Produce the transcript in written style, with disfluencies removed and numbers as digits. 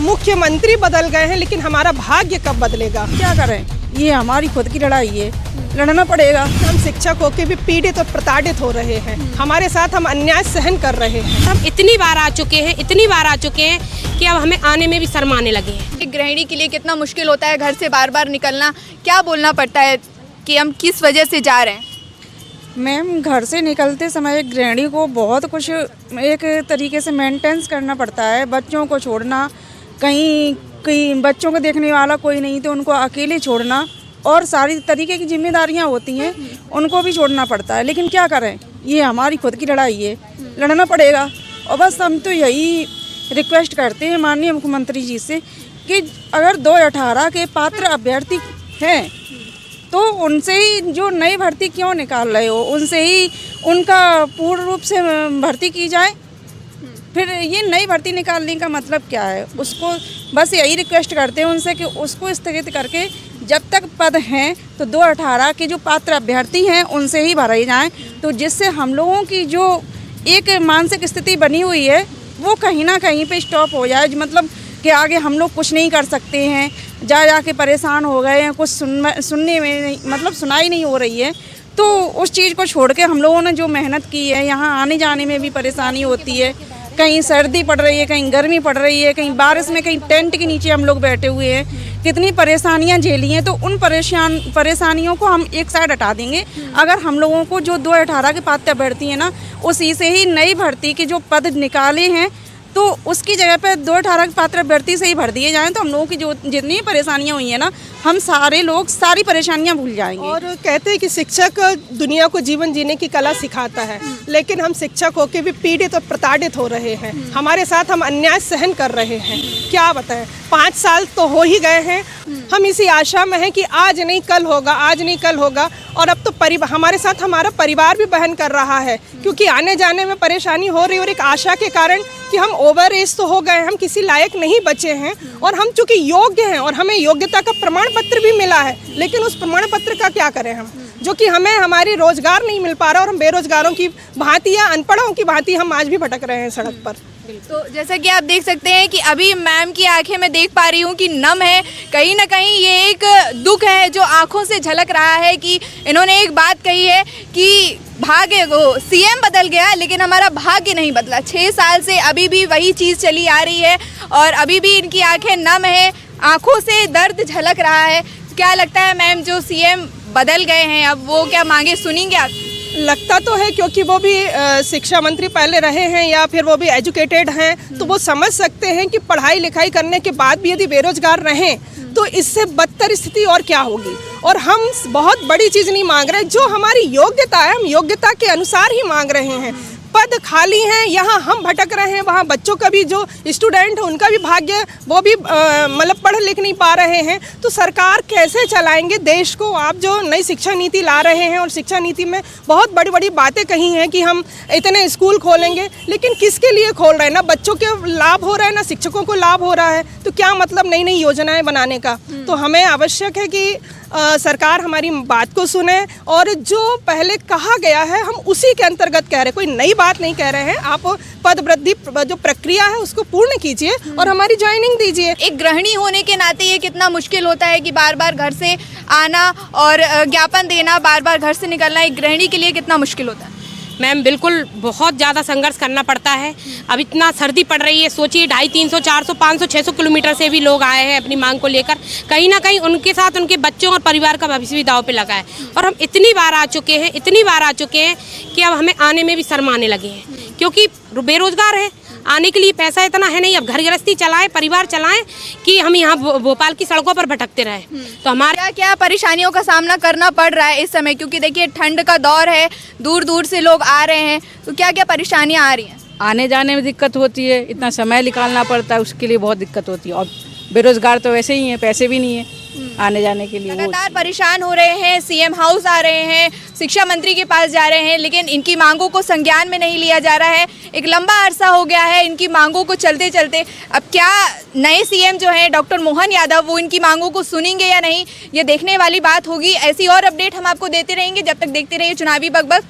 मुख्यमंत्री बदल गए हैं, लेकिन हमारा भाग्य कब बदलेगा? क्या करें, ये हमारी खुद की लड़ाई है, लड़ना पड़ेगा। हम शिक्षक होकर भी पीड़ित और प्रताड़ित हो रहे हैं, हमारे साथ हम अन्याय सहन कर रहे हैं। हम इतनी बार आ चुके हैं कि अब हमें आने में भी शर्माने लगे हैं। एक गृहिणी के लिए कितना मुश्किल होता है घर से बार बार निकलना, क्या बोलना पड़ता है कि हम किस वजह से जा रहे हैं? मैम, घर से निकलते समय एक गृहिणी को बहुत कुछ एक तरीके से मेंटेनेंस करना पड़ता है। बच्चों को छोड़ना, कहीं बच्चों को देखने वाला कोई नहीं तो उनको अकेले छोड़ना, और सारी तरीके की जिम्मेदारियां होती हैं, उनको भी छोड़ना पड़ता है। लेकिन क्या करें, ये हमारी खुद की लड़ाई है, लड़ना पड़ेगा। और बस हम तो यही रिक्वेस्ट करते हैं माननीय मुख्यमंत्री जी से कि अगर 2018 के पात्र अभ्यर्थी हैं तो उनसे ही जो नई भर्ती क्यों निकाल रहे हो, उनसे ही उनका पूर्ण रूप से भर्ती की जाए। फिर ये नई भर्ती निकालने का मतलब क्या है? उसको बस यही रिक्वेस्ट करते हैं उनसे कि उसको स्थगित करके जब तक पद हैं तो 2018 के जो पात्र अभ्यर्थी हैं उनसे ही भरे जाएं, तो जिससे हम लोगों की जो एक मानसिक स्थिति बनी हुई है वो कहीं ना कहीं पे स्टॉप हो जाए। मतलब कि आगे हम लोग कुछ नहीं कर सकते हैं, जाके परेशान हो गए हैं, कुछ सुनने में नहीं, मतलब सुनाई नहीं हो रही है। तो उस चीज़ को छोड़ के हम लोगों ने जो मेहनत की है, यहाँ आने जाने में भी परेशानी होती है, कहीं सर्दी पड़ रही है, कहीं गर्मी पड़ रही है, कहीं बारिश में, कहीं टेंट के नीचे हम लोग बैठे हुए हैं, कितनी परेशानियां झेली हैं। तो उन परेशानियों को हम एक साइड हटा देंगे अगर हम लोगों को जो 2018 के पात्र अभ्यर्थी हैं ना, उसी से ही नई भर्ती के जो पद निकाले हैं तो उसकी जगह पे 2018 के पात्र अभ्यर्थी से ही भर दिए जाएं, तो हम लोगों की जो जितनी परेशानियां हुई हैं ना, हम सारे लोग सारी परेशानियां भूल जाएंगे। और कहते हैं कि शिक्षक दुनिया को जीवन जीने की कला सिखाता है, लेकिन हम शिक्षक होकर भी पीड़ित और प्रताड़ित हो रहे हैं, हमारे साथ हम अन्याय सहन कर रहे हैं। क्या बताएं, 5 साल तो हो ही गए हैं, हम इसी आशा में हैं कि आज नहीं कल होगा, आज नहीं कल होगा। और अब तो हमारे साथ हमारा परिवार भी बहन कर रहा है, क्योंकि आने जाने में परेशानी हो रही, और एक आशा के कारण कि हम ओवर एज तो हो गए, हम किसी लायक नहीं बचे हैं, और हम चूंकि योग्य हैं और हमें योग्यता का प्रमाण पत्र भी मिला है, लेकिन उस प्रमाण पत्र का क्या करें हम, जो कि हमें हमारी रोजगार नहीं मिल पा रहा, और हम बेरोजगारों की भांति या अनपढ़ों की भांति हम आज भी भटक रहे हैं सड़क पर। तो जैसा कि आप देख सकते हैं कि अभी मैम की आंखें मैं देख पा रही हूँ कि नम है, कहीं ना कहीं ये एक दुख है जो आंखों से झलक रहा है कि इन्होंने एक बात कही है कि भाग्य को सीएम बदल गया लेकिन हमारा भाग्य नहीं बदला। 6 साल से अभी भी वही चीज़ चली आ रही है और अभी भी इनकी आंखें नम है, आंखों से दर्द झलक रहा है। क्या लगता है मैम, जो सीएम बदल गए हैं अब वो क्या मांगे सुनेंगे आप? लगता तो है, क्योंकि वो भी शिक्षा मंत्री पहले रहे हैं या फिर वो भी एजुकेटेड हैं, तो वो समझ सकते हैं कि पढ़ाई लिखाई करने के बाद भी यदि बेरोजगार रहें तो इससे बदतर स्थिति और क्या होगी। और हम बहुत बड़ी चीज़ नहीं मांग रहे, जो हमारी योग्यता है हम योग्यता के अनुसार ही मांग रहे हैं। पद खाली हैं, यहाँ हम भटक रहे हैं, वहाँ बच्चों का भी जो स्टूडेंट है उनका भी भाग्य, वो भी मतलब पढ़ लिख नहीं पा रहे हैं। तो सरकार कैसे चलाएंगे देश को? आप जो नई शिक्षा नीति ला रहे हैं और शिक्षा नीति में बहुत बड़ी बड़ी बातें कही हैं कि हम इतने स्कूल खोलेंगे, लेकिन किसके लिए खोल रहे हैं? ना बच्चों के लाभ हो रहा है, ना शिक्षकों को लाभ हो रहा है, तो क्या मतलब नई नई योजनाएं बनाने का? तो हमें आवश्यक है कि सरकार हमारी बात को सुने, और जो पहले कहा गया है हम उसी के अंतर्गत कह रहे हैं, कोई नई बात नहीं कह रहे हैं। आप पद वृद्धि जो प्रक्रिया है उसको पूर्ण कीजिए और हमारी ज्वाइनिंग दीजिए। एक गृहिणी होने के नाते ये कितना मुश्किल होता है कि बार बार घर से आना और ज्ञापन देना, बार बार घर से निकलना एक गृहिणी के लिए कितना मुश्किल होता है? मैम बिल्कुल बहुत ज़्यादा संघर्ष करना पड़ता है। अब इतना सर्दी पड़ रही है, सोचिए 250, 300, 400, 500, 600 किलोमीटर से भी लोग आए हैं अपनी मांग को लेकर। कहीं ना कहीं उनके साथ उनके बच्चों और परिवार का भविष्य भी दांव पे लगा है, और हम इतनी बार आ चुके हैं कि अब हमें आने में भी शर्माने लगे हैं, क्योंकि बेरोजगार है, आने के लिए पैसा इतना है नहीं। अब घर गृहस्थी चलाएं, परिवार चलाएं कि हम यहाँ भोपाल की सड़कों पर भटकते रहे। तो हमारे क्या क्या परेशानियों का सामना करना पड़ रहा है इस समय, क्योंकि देखिए ठंड का दौर है, दूर दूर से लोग आ रहे हैं, तो क्या क्या परेशानियाँ आ रही हैं? आने जाने में दिक्कत होती है, इतना समय निकालना पड़ता है, उसके लिए बहुत दिक्कत होती है। और बेरोजगार तो वैसे ही हैं, पैसे भी नहीं है आने जाने के लिए। लगातार परेशान हो रहे हैं, सीएम हाउस आ रहे हैं, शिक्षा मंत्री के पास जा रहे हैं, लेकिन इनकी मांगों को संज्ञान में नहीं लिया जा रहा है। एक लंबा अरसा हो गया है इनकी मांगों को चलते चलते। अब क्या नए सीएम जो हैं डॉक्टर मोहन यादव, वो इनकी मांगों को सुनेंगे या नहीं, ये देखने वाली बात होगी। ऐसी और अपडेट हम आपको देते रहेंगे, जब तक देखते रहिए चुनावी बकबक।